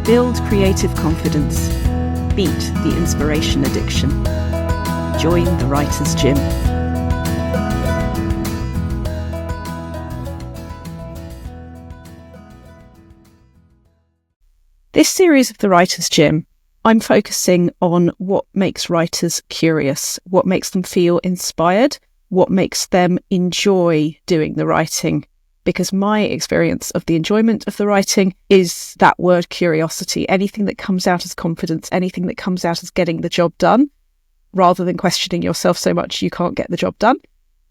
Build creative confidence. Beat the inspiration addiction. Join the Writer's Gym. This series of the Writer's Gym, I'm focusing on what makes writers curious, what makes them feel inspired, what makes them enjoy doing the writing. Because my experience of the enjoyment of the writing is that word curiosity. Anything that comes out as confidence, anything that comes out as getting the job done, rather than questioning yourself so much you can't get the job done.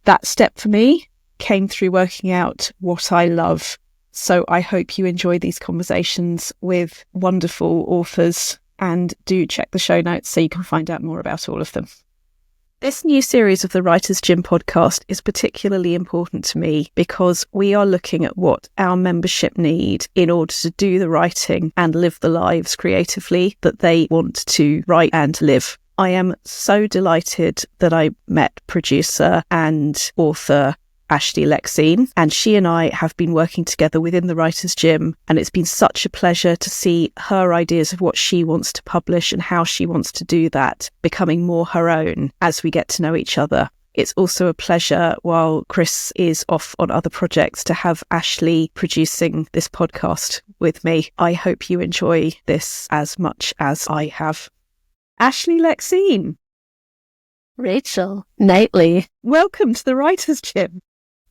That step for me came through working out what I love. So I hope you enjoy these conversations with wonderful authors, and do check the show notes so you can find out more about all of them. This new series of the Writer's Gym podcast is particularly important to me because we are looking at what our membership need in order to do the writing and live the lives creatively that they want to write and live. I am so delighted that I met producer and author Ashley Lexine, and she and I have been working together within the Writer's Gym, and it's been such a pleasure to see her ideas of what she wants to publish and how she wants to do that becoming more her own as we get to know each other. It's also a pleasure, while Chris is off on other projects, to have Ashley producing this podcast with me. I hope you enjoy this as much as I have. Ashley Lexine. Rachel Knightley. Welcome to the Writer's Gym.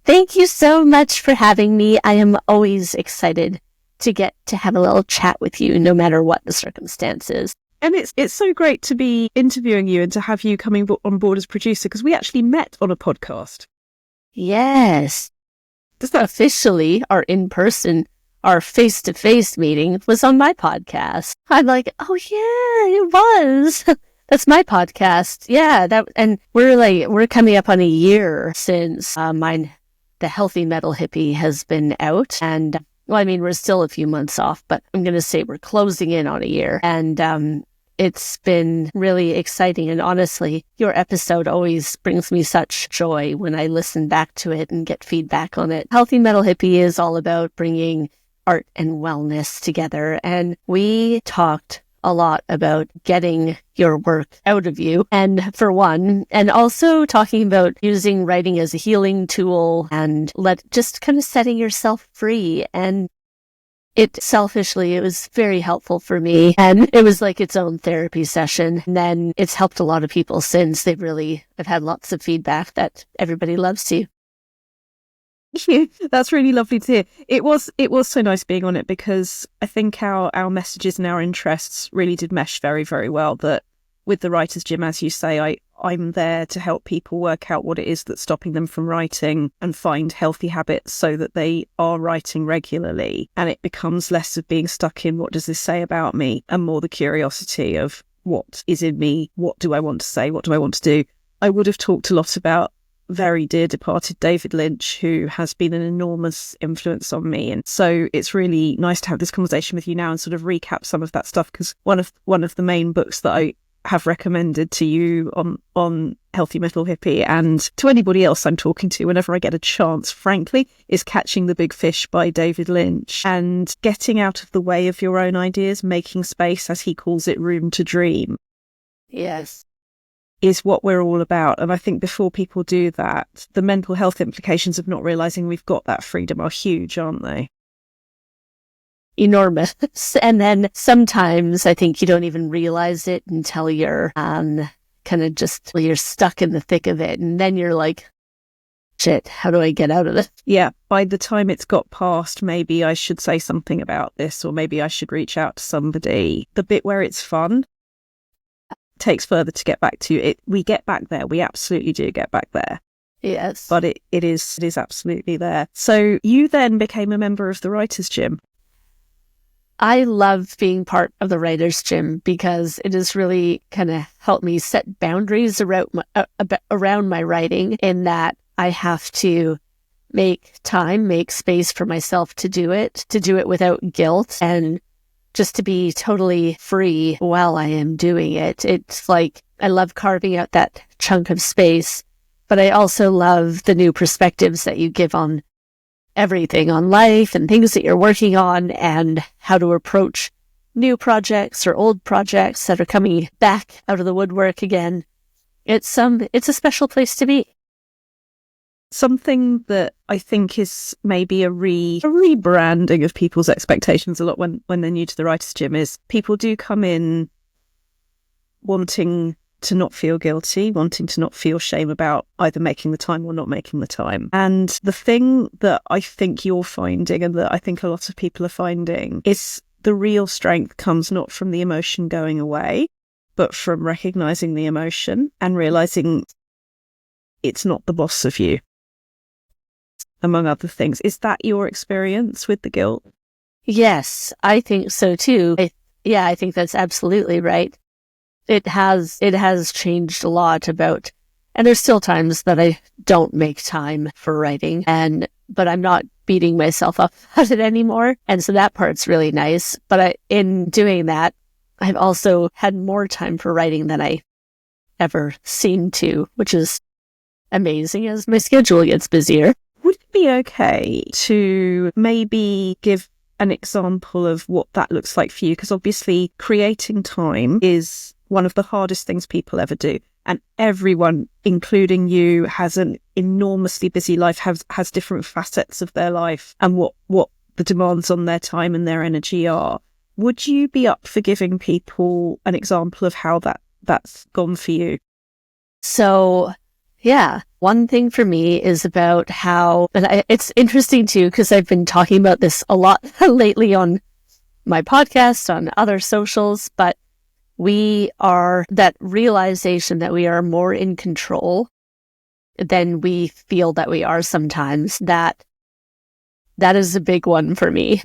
Thank you so much for having me. I am always excited to get to have a little chat with you, no matter what the circumstances. And it's so great to be interviewing you and to have you coming on board as producer, because we actually met on a podcast. Yes. Officially, our in-person, our face-to-face meeting was on my podcast. I'm like, oh yeah, it was. That's my podcast. Yeah, and we're coming up on a year since the Healthy Metal Hippie has been out. And well, I mean, we're still a few months off, but I'm going to say we're closing in on a year. And it's been really exciting. And honestly, your episode always brings me such joy when I listen back to it and get feedback on it. Healthy Metal Hippie is all about bringing art and wellness together. And we talked a lot about getting your work out of you, and for one, and also talking about using writing as a healing tool and just kind of setting yourself free. And it was very helpful for me, and it was like its own therapy session. And then it's helped a lot of people since. I've had lots of feedback that everybody loves you. That's really lovely to hear. It was so nice being on it, because I think our messages and our interests really did mesh very, very well. That with the Writer's Gym, as you say, I'm there to help people work out what it is that's stopping them from writing and find healthy habits so that they are writing regularly, and it becomes less of being stuck in what does this say about me, and more the curiosity of what is in me, what do I want to say, what do I want to do. I would have talked a lot about very dear departed David Lynch, who has been an enormous influence on me. And so it's really nice to have this conversation with you now and sort of recap some of that stuff, because one of the main books that I have recommended to you on Healthy Metal Hippie, and to anybody else I'm talking to whenever I get a chance, frankly, is Catching the Big Fish by David Lynch. And getting out of the way of your own ideas, making space, as he calls it, room to dream. Yes. Is what we're all about. And I think before people do that, the mental health implications of not realising we've got that freedom are huge, aren't they? Enormous. And then sometimes I think you don't even realise it until you're you're stuck in the thick of it. And then you're like, shit, how do I get out of this? Yeah, by the time it's got past, maybe I should say something about this, or maybe I should reach out to somebody. The bit where it's fun takes further to get back to it. We get back there. We absolutely do get back there. Yes. But it is absolutely there. So you then became a member of the Writer's Gym. I love being part of the Writer's Gym because it has really kind of helped me set boundaries around my writing, in that I have to make space for myself to do it without guilt, and just to be totally free while I am doing it. It's like, I love carving out that chunk of space, but I also love the new perspectives that you give on everything, on life and things that you're working on, and how to approach new projects or old projects that are coming back out of the woodwork again. It's a special place to be. Something that I think is maybe a rebranding of people's expectations a lot when they're new to the Writer's Gym is people do come in wanting to not feel guilty, wanting to not feel shame about either making the time or not making the time. And the thing that I think you're finding, and that I think a lot of people are finding, is the real strength comes not from the emotion going away, but from recognizing the emotion and realizing it's not the boss of you, among other things. Is that your experience with the guilt? Yes, I think so too. I think that's absolutely right. It has changed a lot about, and there's still times that I don't make time for writing, but I'm not beating myself up at it anymore. And so that part's really nice. But in doing that, I've also had more time for writing than I ever seemed to, which is amazing as my schedule gets busier. Would it be okay to maybe give an example of what that looks like for you? Because obviously creating time is one of the hardest things people ever do. And everyone, including you, has an enormously busy life, has different facets of their life and what the demands on their time and their energy are. Would you be up for giving people an example of how that's gone for you? So, yeah, one thing for me is about how, and it's interesting too, because I've been talking about this a lot lately on my podcast, on other socials, but that realization that we are more in control than we feel that we are sometimes, that is a big one for me.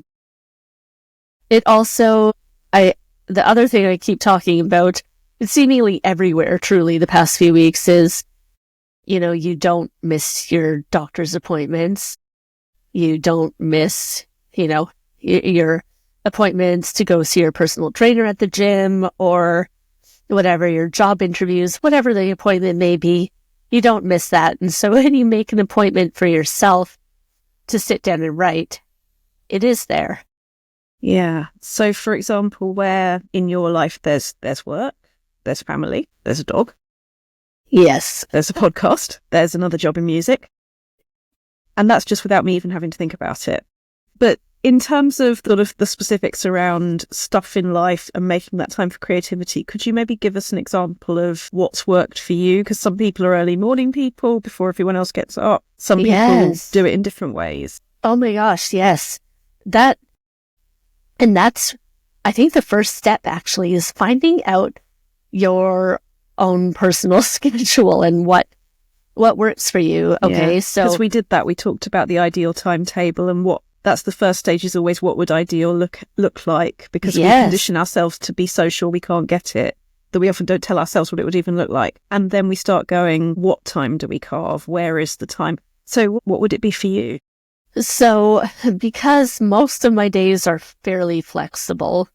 It also, the other thing I keep talking about, it's seemingly everywhere, truly, the past few weeks is, you don't miss your doctor's appointments. You don't miss, your appointments to go see your personal trainer at the gym or whatever, your job interviews, whatever the appointment may be. You don't miss that. And so when you make an appointment for yourself to sit down and write, it is there. Yeah. So, for example, where in your life there's work, there's family, there's a dog. Yes. There's a podcast, there's another job in music. And that's just without me even having to think about it. But in terms of sort of the specifics around stuff in life and making that time for creativity, could you maybe give us an example of what's worked for you? Because some people are early morning people before everyone else gets up. Some people do it in different ways. Oh my gosh, yes. That's, I think the first step actually is finding out your own personal schedule and what works for you. Okay, so because we did that, we talked about the ideal timetable and that's the first stage is always what would ideal look like, because we condition ourselves to be so sure we can't get it that we often don't tell ourselves what it would even look like. And then we start going, what time do we carve? Where is the time? So what would it be for you? So because most of my days are fairly flexible,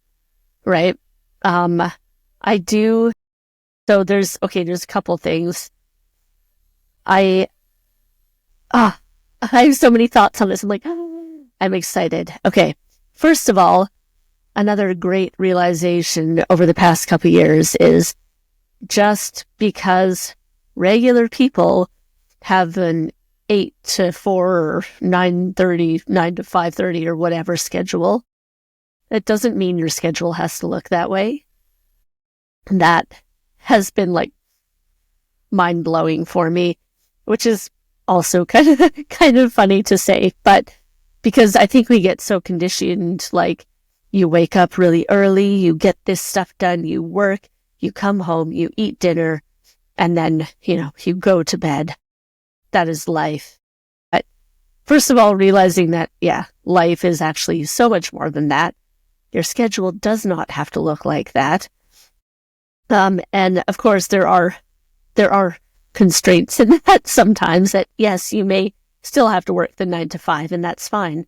right? I do. So there's a couple things. I have so many thoughts on this. I'm like, I'm excited. Okay. First of all, another great realization over the past couple of years is just because regular people have an 8 to 4 or 9:30, 9 to 5:30 or whatever schedule, that doesn't mean your schedule has to look that way. And that has been like mind-blowing for me, which is also kind of funny to say, but because I think we get so conditioned, like you wake up really early, you get this stuff done, you work, you come home, you eat dinner, and then, you go to bed. That is life. But first of all, realizing that, life is actually so much more than that. Your schedule does not have to look like that. And of course, there are constraints in that sometimes that, yes, you may still have to work the 9 to 5, and that's fine.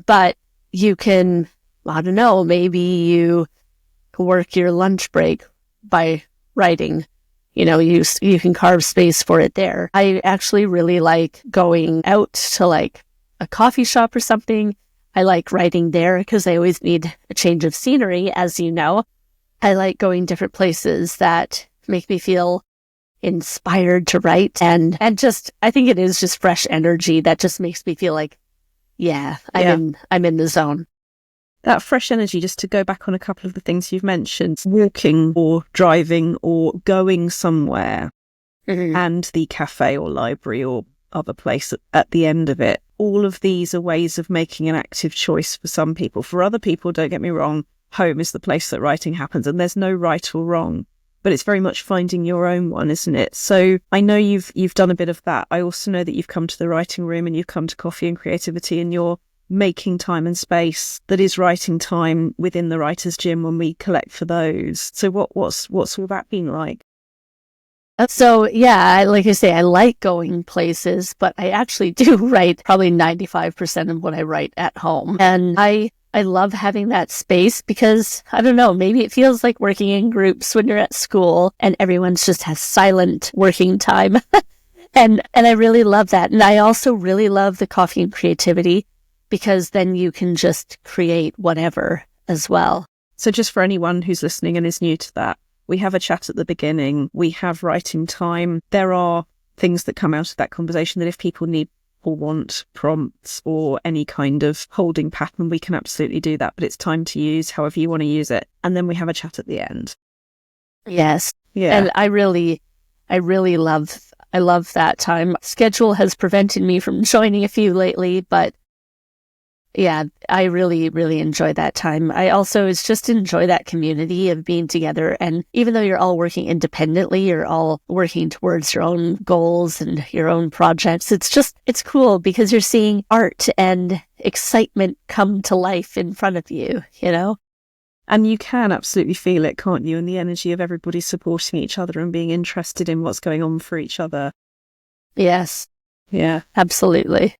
But you can, I don't know, maybe you work your lunch break by writing. You can carve space for it there. I actually really like going out to like a coffee shop or something. I like writing there because I always need a change of scenery, as you know. I like going different places that make me feel inspired to write, and just, I think it is just fresh energy that just makes me feel like, I'm in the zone. That fresh energy, just to go back on a couple of the things you've mentioned, walking or driving or going somewhere, and the cafe or library or other place at the end of it. All of these are ways of making an active choice for some people. For other people, don't get me wrong, home is the place that writing happens, and there's no right or wrong, but it's very much finding your own one, isn't it? So I know you've done a bit of that. I also know that you've come to the writing room and you've come to coffee and creativity, and you're making time and space that is writing time within the writer's gym when we collect for those. So what's all that been like? So yeah, like I say, I like going places, but I actually do write probably 95% of what I write at home. And I love having that space because, I don't know, maybe it feels like working in groups when you're at school and everyone's just has silent working time. and I really love that. And I also really love the coffee and creativity because then you can just create whatever as well. So just for anyone who's listening and is new to that, we have a chat at the beginning. We have writing time. There are things that come out of that conversation that if people need or want prompts or any kind of holding pattern, we can absolutely do that. But it's time to use however you want to use it. And then we have a chat at the end. Yes. Yeah. And I really love that time. Schedule has prevented me from joining a few lately, but yeah, I really, really enjoy that time. I also just enjoy that community of being together. And even though you're all working independently, you're all working towards your own goals and your own projects. It's cool because you're seeing art and excitement come to life in front of you, you know? And you can absolutely feel it, can't you? And the energy of everybody supporting each other and being interested in what's going on for each other. Yes. Yeah. Absolutely.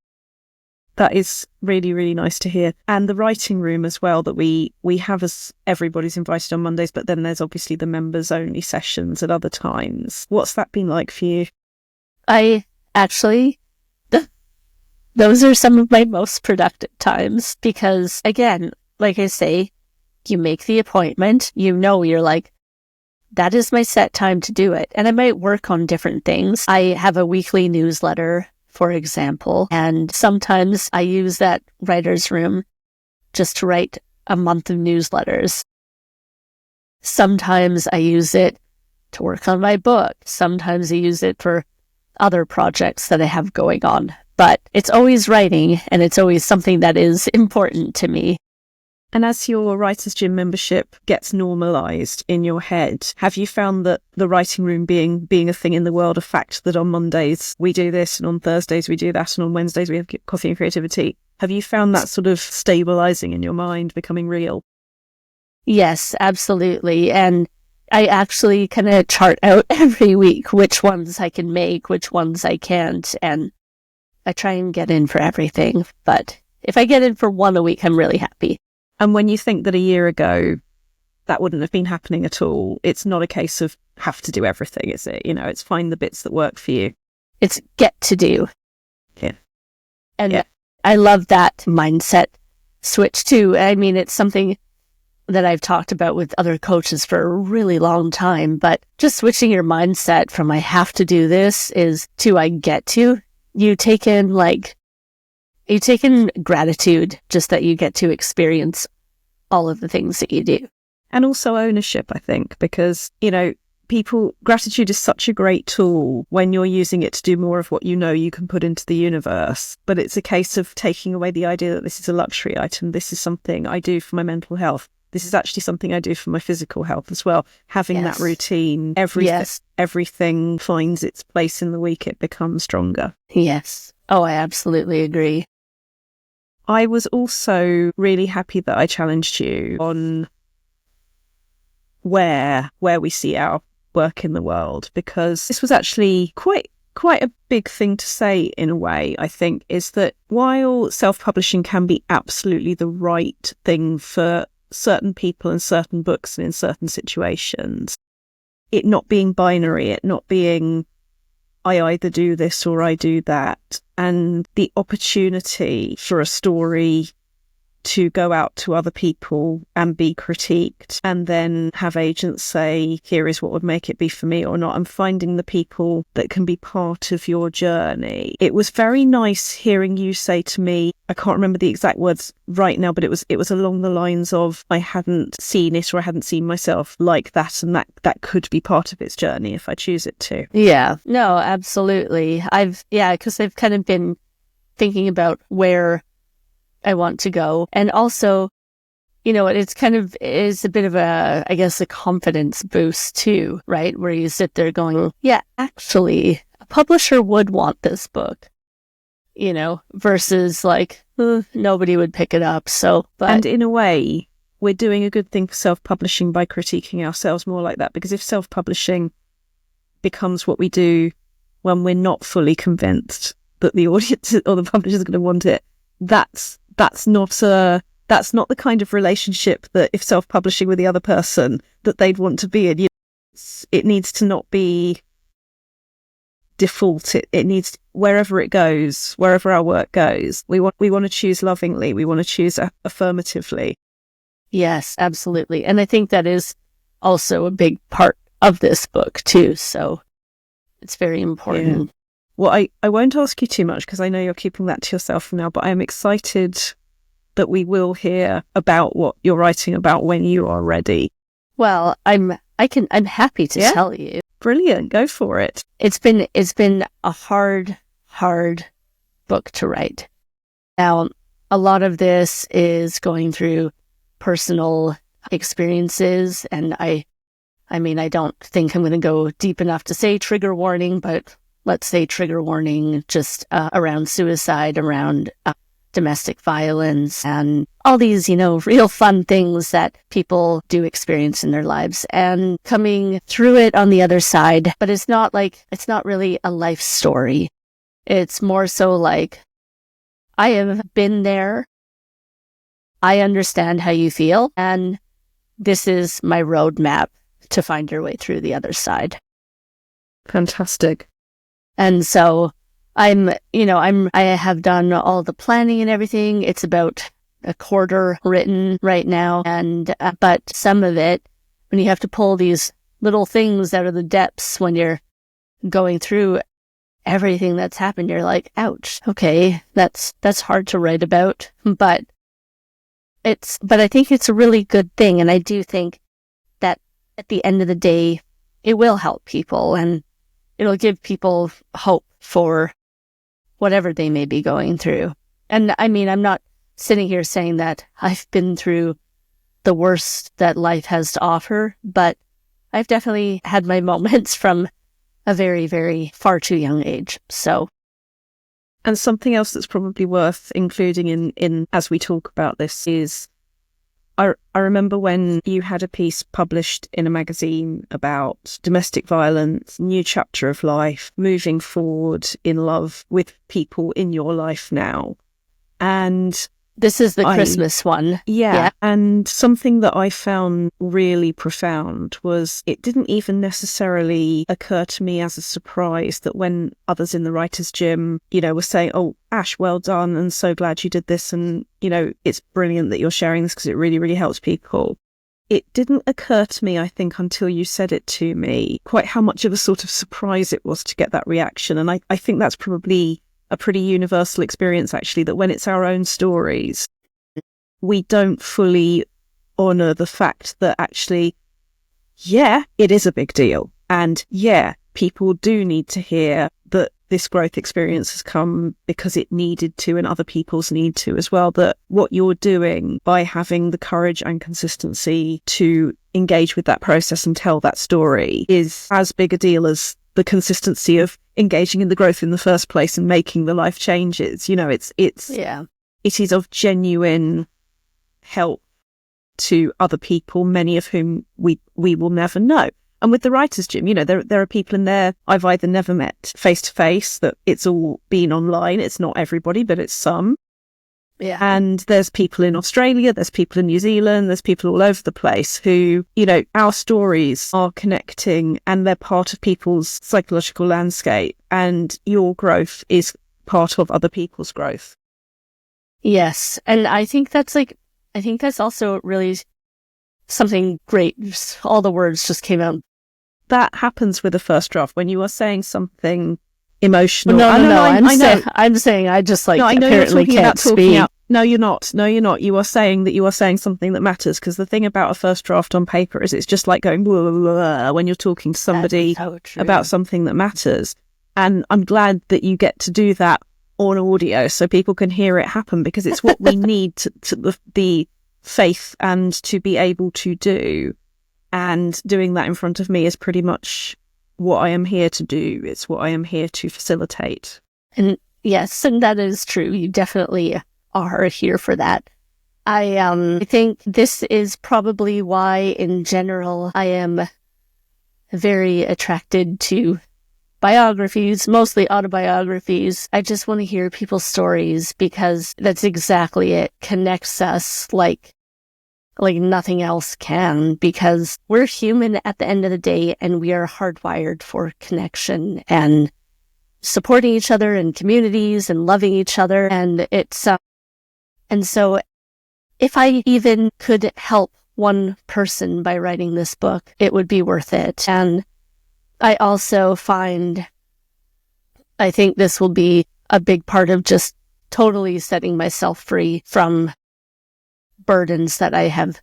That is really, really nice to hear. And the writing room as well that we have, as everybody's invited on Mondays, but then there's obviously the members only sessions at other times. What's that been like for you? I actually, those are some of my most productive times because, again, like I say, you make the appointment, you're like, that is my set time to do it. And I might work on different things. I have a weekly newsletter, for example, and sometimes I use that writer's room just to write a month of newsletters. Sometimes I use it to work on my book. Sometimes I use it for other projects that I have going on. But it's always writing, and it's always something that is important to me. And as your Writers Gym membership gets normalised in your head, have you found that the writing room being a thing in the world of fact, that on Mondays we do this and on Thursdays we do that and on Wednesdays we have coffee and creativity, have you found that sort of stabilising in your mind, becoming real? Yes, absolutely. And I actually kind of chart out every week which ones I can make, which ones I can't, and I try and get in for everything. But if I get in for one a week, I'm really happy. And when you think that a year ago that wouldn't have been happening at all, it's not a case of have to do everything, is it? You know, it's find the bits that work for you. It's get to do. Yeah. And I love that mindset switch too. I mean, it's something that I've talked about with other coaches for a really long time, but just switching your mindset from I have to do this is to I get to. You take in gratitude just that you get to experience all of the things that you do. And also ownership, I think, because, you know, gratitude is such a great tool when you're using it to do more of what you know you can put into the universe. But it's a case of taking away the idea that this is a luxury item. This is something I do for my mental health. This is actually something I do for my physical health as well. Having that routine, everything finds its place in the week. It becomes stronger. Yes. Oh, I absolutely agree. I was also really happy that I challenged you on where we see our work in the world, because this was actually quite a big thing to say in a way, I think, is that while self-publishing can be absolutely the right thing for certain people and certain books and in certain situations, it not being binary, it not being I either do this or I do that, and the opportunity for a story to go out to other people and be critiqued and then have agents say, here is what would make it be for me or not, and finding the people that can be part of your journey. It was very nice hearing you say to me, I can't remember the exact words right now, but it was along the lines of, I hadn't seen it or I hadn't seen myself like that, and that could be part of its journey if I choose it to. Yeah, no, absolutely. Because I've kind of been thinking about where I want to go. And also, it's a bit of a confidence boost too, right? Where you sit there going, yeah, actually, a publisher would want this book, versus like, nobody would pick it up. And in a way, we're doing a good thing for self-publishing by critiquing ourselves more like that, because if self-publishing becomes what we do when we're not fully convinced that the audience or the publisher is going to want it, that's not the kind of relationship that, if self-publishing with the other person, that they'd want to be in. It needs to not be default. It needs, wherever it goes, wherever our work goes, we want to choose lovingly. We want to choose affirmatively. Yes, absolutely. And I think that is also a big part of this book too. So it's very important. Yeah. Well, I won't ask you too much because I know you're keeping that to yourself for now, but I'm excited that we will hear about what you're writing about when you are ready. Well, I'm happy to tell you. Brilliant. Go for it. It's been a hard book to write. Now, a lot of this is going through personal experiences, and I don't think I'm going to go deep enough to say trigger warning, but let's say trigger warning just around suicide, around domestic violence, and all these, real fun things that people do experience in their lives, and coming through it on the other side. But it's not really a life story. It's more so like, I have been there. I understand how you feel, and this is my roadmap to find your way through the other side. Fantastic. And so I have done all the planning and everything. It's about a quarter written right now. And, but some of it, when you have to pull these little things out of the depths, when you're going through everything that's happened, you're like, ouch, okay, that's hard to write about, but I think it's a really good thing. And I do think that at the end of the day, it will help people, and it'll give people hope for whatever they may be going through. And I mean, I'm not sitting here saying that I've been through the worst that life has to offer, but I've definitely had my moments from a very, very far too young age. So, and something else that's probably worth including in as we talk about this is, I remember when you had a piece published in a magazine about domestic violence, new chapter of life, moving forward in love with people in your life now. And this is the Christmas one. Yeah. And something that I found really profound was, it didn't even necessarily occur to me as a surprise that when others in the writer's gym, were saying, oh, Ash, well done, and so glad you did this, and, it's brilliant that you're sharing this because it really, really helps people. It didn't occur to me, I think, until you said it to me, quite how much of a sort of surprise it was to get that reaction. And I think that's probably a pretty universal experience, actually, that when it's our own stories, we don't fully honour the fact that actually, yeah, it is a big deal. And yeah, people do need to hear that this growth experience has come because it needed to, and other people's need to as well. That what you're doing by having the courage and consistency to engage with that process and tell that story is as big a deal as the consistency of engaging in the growth in the first place and making the life changes. It is of genuine help to other people, many of whom we will never know. And with the writer's gym, there are people in there I've either never met face to face, that it's all been online. It's not everybody, but it's some. Yeah. And there's people in Australia, there's people in New Zealand, there's people all over the place who, our stories are connecting and they're part of people's psychological landscape, and your growth is part of other people's growth. Yes. And I think that's like I think that's also really something great. All the words just came out. That happens with a first draft when you are saying something emotional. No. I'm saying I just like apparently can't speak. No, you're not. You are saying that you are saying something that matters, because the thing about a first draft on paper is it's just like going blah, blah, blah, when you're talking to somebody about something that matters. And I'm glad that you get to do that on audio so people can hear it happen, because it's what we need to the faith and to be able to do. And doing that in front of me is pretty much what I am here to do. It's what I am here to facilitate. And yes, and that is true. You definitely are here for that. I think this is probably why, in general, I am very attracted to biographies, mostly autobiographies. I just want to hear people's stories, because that's exactly it. Connects us like nothing else can, because we're human at the end of the day, and we are hardwired for connection and supporting each other and communities and loving each other. And it's, and so if I even could help one person by writing this book, it would be worth it. And I also I think this will be a big part of just totally setting myself free from burdens that I have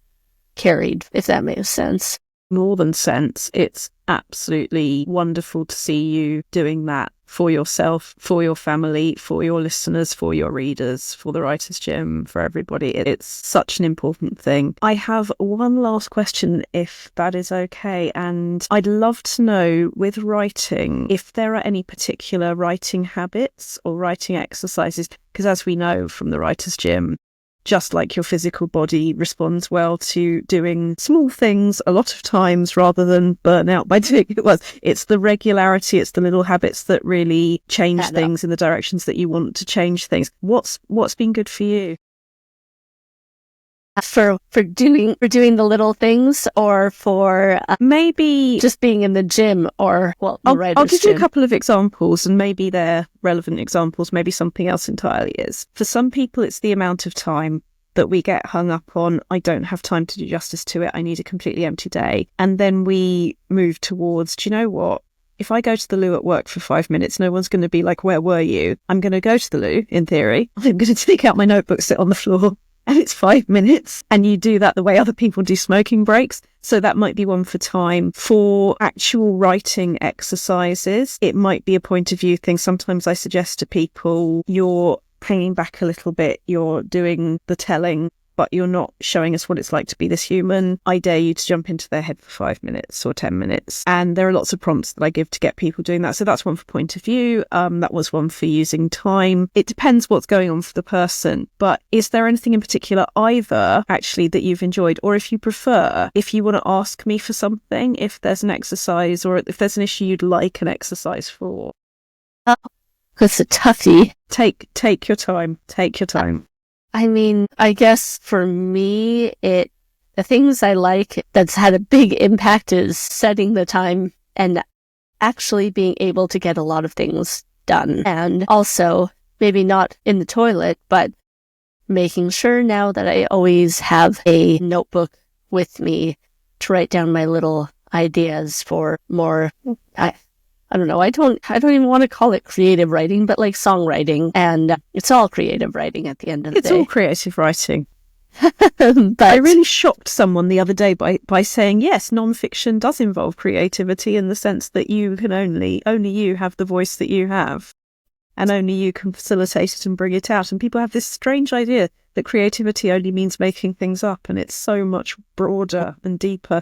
carried, if that makes sense. More than sense. It's absolutely wonderful to see you doing that for yourself, for your family, for your listeners, for your readers, for the Writer's Gym, for everybody. It's such an important thing. I have one last question, if that is okay. And I'd love to know, with writing, if there are any particular writing habits or writing exercises, because as we know from the Writer's Gym, just like your physical body responds well to doing small things a lot of times rather than burn out by doing it once, it's the regularity, it's the little habits that really change things in the directions that you want to change things. What's been good for you? For doing the little things, or for maybe just being in the gym, or I'll give you a couple of examples, and maybe they're relevant examples, maybe something else entirely is. For some people, it's the amount of time that we get hung up on. I don't have time to do justice to it. I need a completely empty day. And then we move towards, do you know what? If I go to the loo at work for 5 minutes, no one's going to be like, where were you? I'm going to go to the loo, in theory. I'm going to take out my notebook, sit on the floor, and it's 5 minutes. And you do that the way other people do smoking breaks. So that might be one for time. For actual writing exercises, it might be a point of view thing. Sometimes I suggest to people, you're hanging back a little bit, you're doing the telling, but you're not showing us what it's like to be this human. I dare you to jump into their head for 5 minutes or 10 minutes. And there are lots of prompts that I give to get people doing that. So that's one for point of view. That was one for using time. It depends what's going on for the person. But is there anything in particular either actually that you've enjoyed? Or if you prefer, if you want to ask me for something, if there's an exercise or if there's an issue you'd like an exercise for? It's a toughie. Take your time. Take your time. I mean, I guess for me, the things I like that's had a big impact is setting the time and actually being able to get a lot of things done. And also, maybe not in the toilet, but making sure now that I always have a notebook with me to write down my little ideas for more, I don't know. I don't even want to call it creative writing, but like songwriting, and it's all creative writing at the end of the day. It's all creative writing. But I really shocked someone the other day by saying, yes, non-fiction does involve creativity in the sense that you can only you have the voice that you have, and only you can facilitate it and bring it out. And people have this strange idea that creativity only means making things up, and it's so much broader and deeper.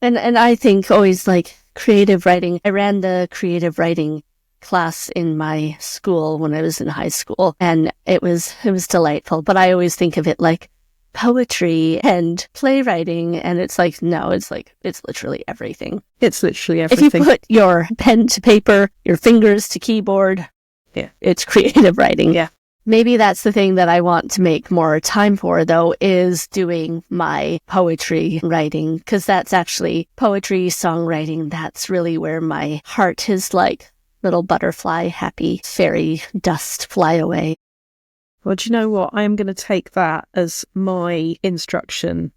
And I think always like creative writing. I ran the creative writing class in my school when I was in high school, and it was delightful. But I always think of it like poetry and playwriting, and it's like, no, it's literally everything. It's literally everything. If you put your pen to paper, your fingers to keyboard, yeah, it's creative writing. Yeah. Maybe that's the thing that I want to make more time for, though, is doing my poetry writing, because that's actually poetry, songwriting. That's really where my heart is like little butterfly, happy fairy dust fly away. Well, do you know what? I am going to take that as my instruction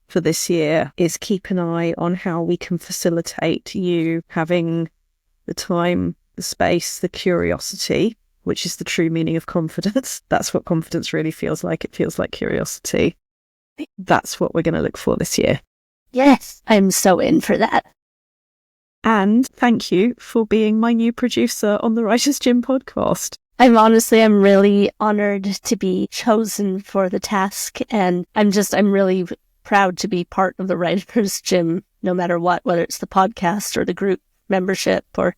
for this year, is keep an eye on how we can facilitate you having the time, the space, the curiosity, which is the true meaning of confidence. That's what confidence really feels like. It feels like curiosity. That's what we're going to look for this year. Yes, I'm so in for that. And thank you for being my new producer on the Writer's Gym podcast. I'm really honored to be chosen for the task, and I'm really proud to be part of the Writer's Gym, no matter what, whether it's the podcast or the group membership, or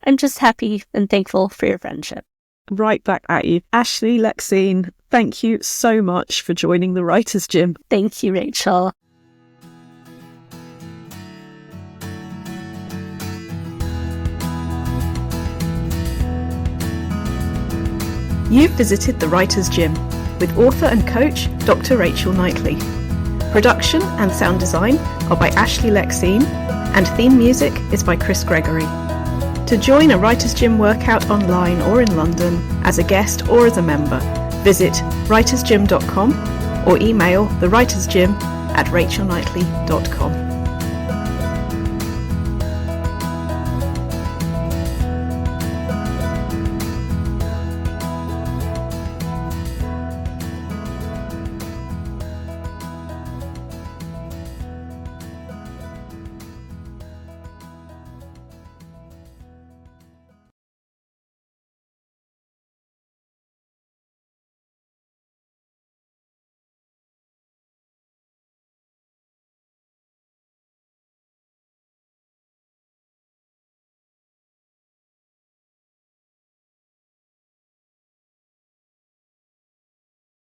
I'm just happy and thankful for your friendship. Right back at you. Ashley Lexine, thank you so much for joining the Writer's Gym. Thank you, Rachel. You've visited the Writer's Gym with author and coach Dr. Rachel Knightley. Production and sound design are by Ashley Lexine, and theme music is by Chris Gregory. To join a Writer's Gym workout online or in London, as a guest or as a member, visit writersgym.com or email thewritersgym@rachelknightley.com.